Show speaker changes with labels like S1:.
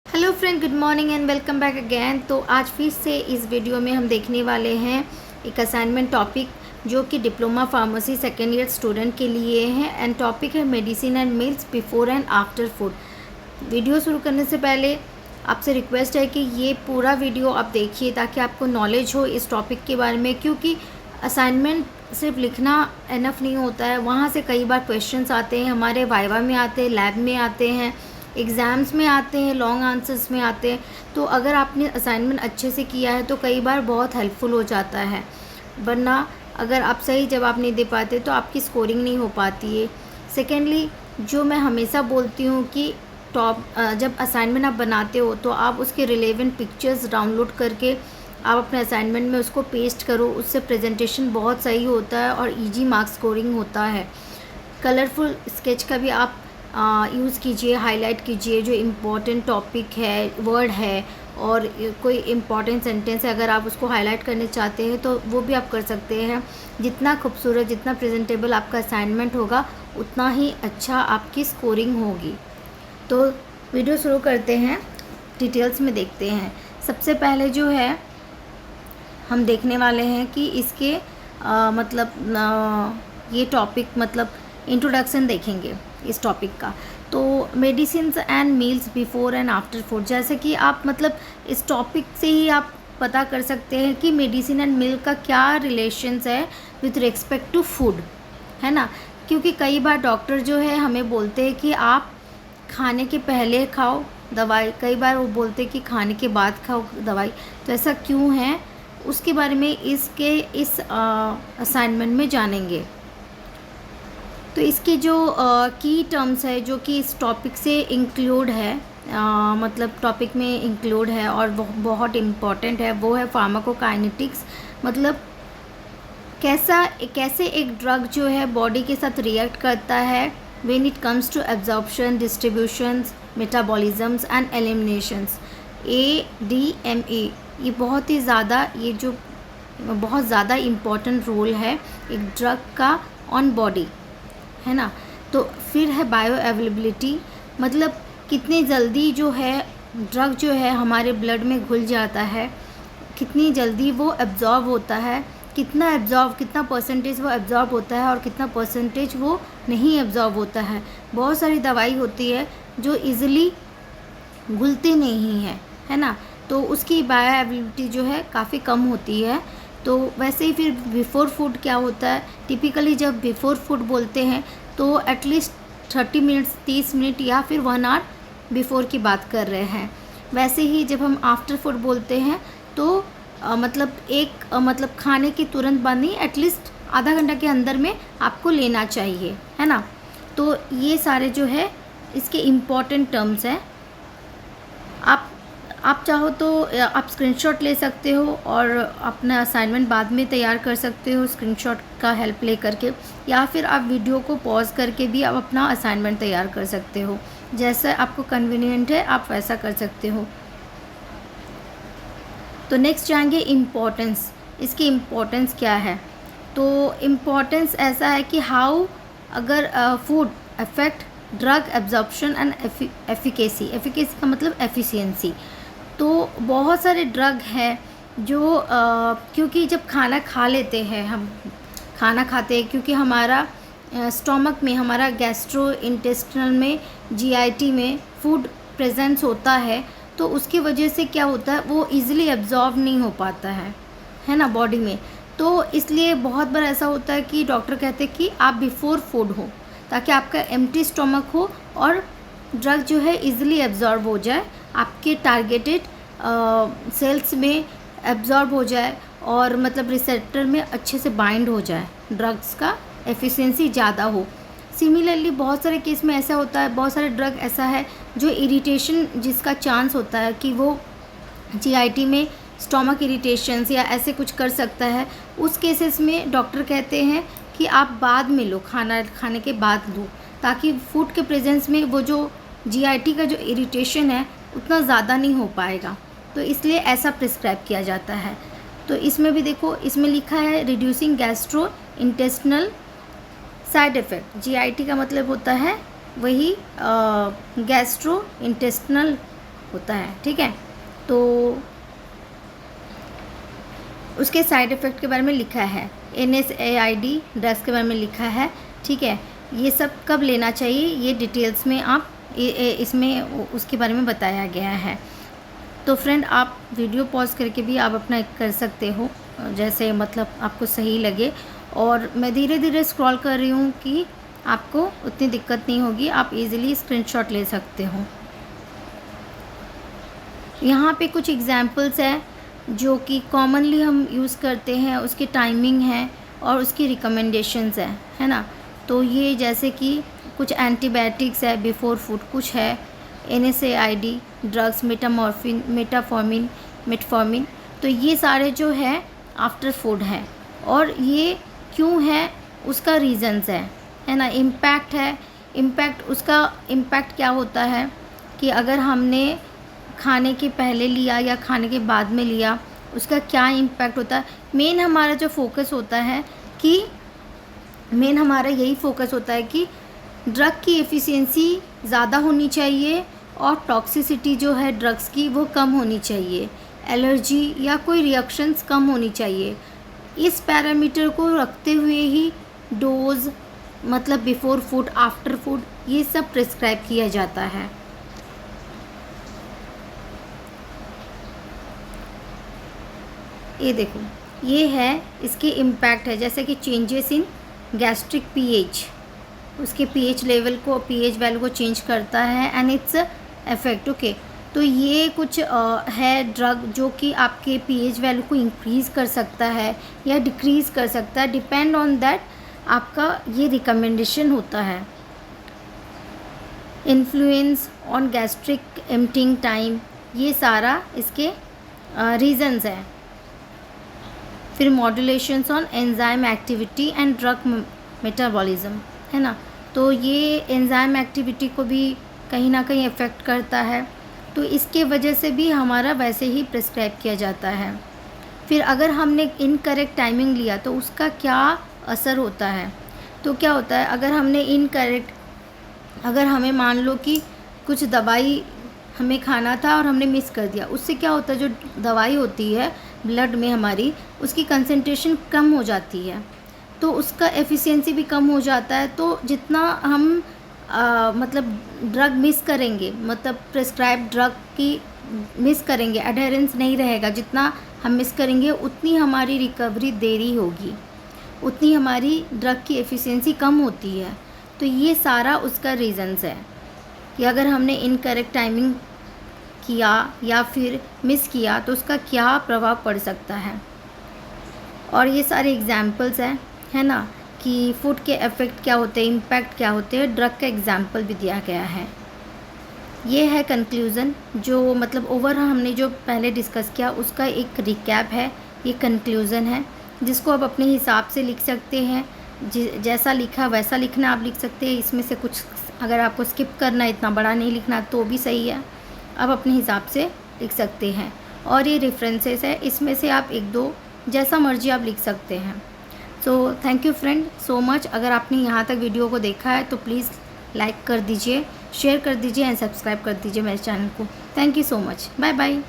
S1: Hello friend, good morning and welcome back again. तो आज फिर से इस वीडियो में हम देखने वाले हैं एक असाइनमेंट टॉपिक जो कि diploma pharmacy second year student के लिए है एंड टॉपिक है medicine and meals before and after food. Video शुरू करने से पहले आपसे रिक्वेस्ट है कि ये पूरा वीडियो आप देखिए ताकि आपको नॉलेज हो इस टॉपिक के बारे में, क्योंकि असाइनमेंट सिर्फ लिखना इनफ नहीं होता है। वहाँ से कई बार क्वेश्चंस आते हैं, हमारे वाइवा में आते हैं, लैब में आते हैं, एग्ज़ाम्स में आते हैं, लॉन्ग आंसर्स में आते हैं। तो अगर आपने असाइनमेंट अच्छे से किया है तो कई बार बहुत हेल्पफुल हो जाता है, वरना अगर आप सही जवाब नहीं दे पाते तो आपकी स्कोरिंग नहीं हो पाती है। सेकेंडली, जो मैं हमेशा बोलती हूँ कि जब असाइनमेंट आप बनाते हो तो आप उसके रिलेवेंट पिक्चर्स डाउनलोड करके आप अपने असाइनमेंट में उसको पेस्ट करो। उससे प्रेजेंटेशन बहुत सही होता है और ईजी मार्क्स स्कोरिंग होता है। कलरफुल स्केच का भी आप यूज़ कीजिए, हाईलाइट कीजिए जो इम्पोर्टेंट टॉपिक है, वर्ड है और कोई इम्पॉर्टेंट सेंटेंस है, अगर आप उसको हाईलाइट करने चाहते हैं तो वो भी आप कर सकते हैं। जितना खूबसूरत, जितना प्रेजेंटेबल आपका असाइनमेंट होगा उतना ही अच्छा आपकी स्कोरिंग होगी। तो वीडियो शुरू करते हैं, डिटेल्स में देखते हैं। सबसे पहले जो है हम देखने वाले हैं कि इसके ये टॉपिक मतलब इंट्रोडक्शन देखेंगे इस टॉपिक का। तो medicines and meals before and after food, जैसे कि आप इस टॉपिक से ही आप पता कर सकते हैं कि मेडिसिन एंड मील का क्या रिलेशंस है विथ रिस्पेक्ट टू फूड, है ना। क्योंकि कई बार डॉक्टर जो है हमें बोलते हैं कि आप खाने के पहले खाओ दवाई, कई बार वो बोलते हैं कि खाने के बाद खाओ दवाई। तो ऐसा क्यों है, उसके बारे में इस असाइनमेंट में जानेंगे। तो इसके जो की टर्म्स है जो कि इस टॉपिक से इंक्लूड है, टॉपिक में इंक्लूड है और बहुत इम्पॉर्टेंट है, वो है फार्माकोकाइनेटिक्स। मतलब कैसे एक ड्रग जो है बॉडी के साथ रिएक्ट करता है when it comes to absorption, distributions, metabolisms and eliminations. ADME ये बहुत ज़्यादा इम्पॉर्टेंट रोल है एक ड्रग का ऑन बॉडी, है ना। तो फिर है बायो अवेलेबिलिटी, मतलब कितनी जल्दी जो है ड्रग जो है हमारे ब्लड में घुल जाता है, कितनी जल्दी वो एब्जॉर्ब होता है, कितना परसेंटेज वो एब्जॉर्ब होता है और कितना परसेंटेज वो नहीं एब्जॉर्ब होता है। बहुत सारी दवाई होती है जो इजीली घुलती नहीं है ना, तो उसकी बायो अवेलेबिलिटी जो है काफ़ी कम होती है। तो वैसे ही फिर बिफ़ोर फूड क्या होता है, टिपिकली जब बिफ़ोर फूड बोलते हैं तो एटलीस्ट 30 मिनट्स, 30 मिनट या फिर 1 आवर बिफ़ोर की बात कर रहे हैं। वैसे ही जब हम आफ्टर फूड बोलते हैं तो खाने के तुरंत बाद नहीं, एटलीस्ट आधा घंटा के अंदर में आपको लेना चाहिए, है ना। तो ये सारे जो है इसके इम्पॉर्टेंट टर्म्स हैं। आप चाहो तो आप स्क्रीनशॉट ले सकते हो और अपना असाइनमेंट बाद में तैयार कर सकते हो स्क्रीनशॉट का हेल्प ले करके, या फिर आप वीडियो को पॉज करके भी आप अपना असाइनमेंट तैयार कर सकते हो। जैसा आपको कन्वीनियंट है आप वैसा कर सकते हो। तो नेक्स्ट जाएंगे इम्पोर्टेंस। इसकी इम्पोर्टेंस क्या है, तो इम्पोर्टेंस ऐसा है कि हाउ अगर food affect drug absorption and efficacy का मतलब एफिशिएंसी। तो बहुत सारे ड्रग हैं जो क्योंकि जब खाना खा लेते हैं, हम खाना खाते हैं क्योंकि हमारा स्टोमक में, हमारा गैस्ट्रो इंटेस्टिनल में, GIT में फूड प्रेजेंस होता है, तो उसकी वजह से क्या होता है वो इजीली एब्जॉर्ब नहीं हो पाता है ना बॉडी में। तो इसलिए बहुत बार ऐसा होता है कि डॉक्टर कहते हैं कि आप बिफोर फूड हो ताकि आपका एम्प्टी स्टोमक हो और ड्रग जो है इजीली एब्जॉर्ब हो जाए, आपके टारगेटेड सेल्स में एब्जॉर्ब हो जाए और रिसेप्टर में अच्छे से बाइंड हो जाए, ड्रग्स का एफिशिएंसी ज़्यादा हो। सिमिलरली बहुत सारे केस में ऐसा होता है, बहुत सारे ड्रग ऐसा है जो इरिटेशन जिसका चांस होता है कि वो GIT में स्टोमक इरिटेशंस या ऐसे कुछ कर सकता है, उस केसेस में डॉक्टर कहते हैं कि आप बाद में लो, खाने के बाद लो, ताकि फूड के प्रेजेंस में वो जो GIT का जो इरिटेशन है उतना ज़्यादा नहीं हो पाएगा। तो इसलिए ऐसा प्रिस्क्राइब किया जाता है। तो इसमें भी देखो, इसमें लिखा है reducing gastro intestinal side effect. GIT का मतलब होता है वही गैस्ट्रो इंटेस्टिनल होता है, ठीक है। तो उसके साइड इफ़ेक्ट के बारे में लिखा है, NSAID ड्रग्स के बारे में लिखा है, ठीक है। ये सब कब लेना चाहिए ये डिटेल्स में आप इसमें उसके बारे में बताया गया है। तो फ्रेंड, आप वीडियो पॉज करके भी आप अपना कर सकते हो, जैसे मतलब आपको सही लगे। और मैं धीरे धीरे स्क्रॉल कर रही हूँ कि आपको उतनी दिक्कत नहीं होगी, आप इजीली स्क्रीनशॉट ले सकते हो। यहाँ पे कुछ एग्जांपल्स है जो कि कॉमनली हम यूज़ करते हैं, उसकी टाइमिंग है और उसकी रिकमेंडेशंस है ना। तो ये जैसे कि कुछ एंटीबायोटिक्स है, बिफोर फूड कुछ है, NSAID ड्रग्स, मेटफॉर्मिन, तो ये सारे जो है आफ्टर फूड है। और ये क्यों है उसका रीज़न्स है ना। इम्पैक्ट है, उसका इम्पैक्ट क्या होता है कि अगर हमने खाने के पहले लिया या खाने के बाद में लिया, उसका क्या इम्पैक्ट होता है। मेन हमारा जो फोकस होता है कि मेन हमारा यही फोकस होता है कि ड्रग की एफिशिएंसी ज़्यादा होनी चाहिए और टॉक्सिसिटी जो है ड्रग्स की वो कम होनी चाहिए, एलर्जी या कोई रिएक्शंस कम होनी चाहिए। इस पैरामीटर को रखते हुए ही डोज, मतलब बिफोर फूड, आफ्टर फूड, ये सब प्रिस्क्राइब किया जाता है। ये देखो, ये है इसके इम्पैक्ट है, जैसे कि चेंजेस इन गैस्ट्रिक पीएच, उसके पीएच लेवल को, पीएच वैल्यू को चेंज करता है एंड इट्स इफेक्ट, ओके। तो ये कुछ है ड्रग जो कि आपके पीएच वैल्यू को इंक्रीज़ कर सकता है या डिक्रीज़ कर सकता है, डिपेंड ऑन दैट आपका ये रिकमेंडेशन होता है। Influence on gastric emptying time, ये सारा इसके रीजंस हैं। फिर मॉड्यूलेशंस on enzyme activity and drug metabolism, है ना। तो ये एंजाइम एक्टिविटी को भी कहीं ना कहीं अफेक्ट करता है, तो इसके वजह से भी हमारा वैसे ही प्रिस्क्राइब किया जाता है। फिर अगर हमने इनकरेक्ट टाइमिंग लिया तो उसका क्या असर होता है। तो क्या होता है, अगर हमने इनकरेक्ट, अगर हमें मान लो कि कुछ दवाई हमें खाना था और हमने मिस कर दिया, उससे क्या होता है, जो दवाई होती है ब्लड में हमारी, उसकी कंसंट्रेशन कम हो जाती है, तो उसका एफिशिएंसी भी कम हो जाता है। तो जितना हम मतलब ड्रग मिस करेंगे, मतलब प्रिस्क्राइब ड्रग की मिस करेंगे, एडहेरेंस नहीं रहेगा, जितना हम मिस करेंगे उतनी हमारी रिकवरी देरी होगी, उतनी हमारी ड्रग की एफिशिएंसी कम होती है। तो ये सारा उसका रीज़न्स है कि अगर हमने इनकरेक्ट टाइमिंग किया या फिर मिस किया तो उसका क्या प्रभाव पड़ सकता है। और ये सारे एग्जाम्पल्स हैं, है ना, कि फूड के इफ़ेक्ट क्या होते हैं, इम्पैक्ट क्या होते हैं, ड्रग का एग्जाम्पल भी दिया गया है। ये है कंक्लूज़न, जो मतलब ओवर हमने जो पहले डिस्कस किया उसका एक रिकैप है, ये कंक्लूज़न है, जिसको आप अपने हिसाब से लिख सकते हैं। जैसा लिखा वैसा लिखना आप लिख सकते हैं, इसमें से कुछ अगर आपको स्किप करना, इतना बड़ा नहीं लिखना तो भी सही है, आप अपने हिसाब से लिख सकते हैं। और ये रेफरेंसेस है, इसमें से आप एक दो जैसा मर्जी आप लिख सकते हैं। So thank you friend so much. अगर आपने यहाँ तक वीडियो को देखा है तो प्लीज़ लाइक कर दीजिए, शेयर कर दीजिए एंड सब्सक्राइब कर दीजिए मेरे चैनल को। Thank you so much, bye bye.